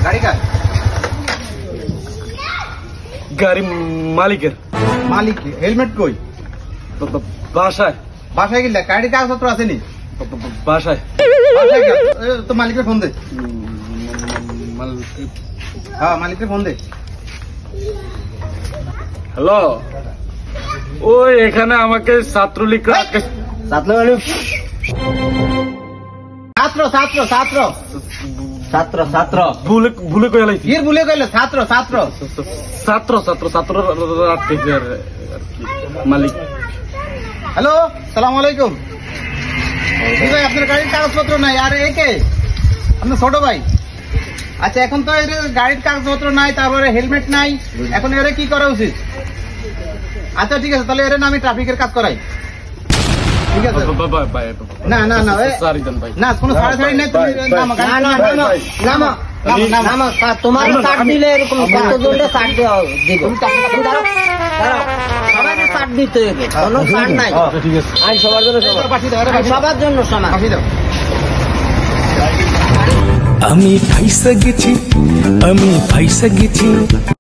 গাড়ি কার? গাড়ি মালিকের। মালিক হেলমেট কই? বাসায়। বাসায় গেলে গাড়ির কাগজপত্র আসেনি? বাসায়। বাসায় গেল তো মালিকের ফোন দে। হ্যাঁ মালিকের ফোন দে। হ্যালো, ওই এখানে আমাকে ছাত্রলীগরা ছাত্র ছাত্র ছাত্র ছাত্র ছাত্র ভুলে ভুলে কয়ে লাইছি। কি ভুলে গেলে? ছাত্র ছাত্র ছাত্র ছাত্র ছাত্র আটকেছে আর কি মালিক। হ্যালো, সালাম আলাইকুম। জি ভাই, আপনার গাড়ির কাগজপত্র নাই। আর একে আপনার ছোট ভাই? আচ্ছা, এখন তো এর গাড়ির কাগজপত্র নাই, তারপরে হেলমেট নাই, এখন এর কি করা উচিত? আচ্ছা ঠিক আছে, তাহলে এর আমি ট্রাফিকের কাজ করাই। ঠিক আছে। না না না না, কোনো সাড়ে সাড়ি নেই। তুমি তোমার কাট দিলে এরকম কতজনটা কাট দেওয়া দিব। সবাইকে কাট দিতে হবে, কোনো কাট নাই। আইন সবার জন্য সবার জন্য সমান। আমি ফাইসা গেছি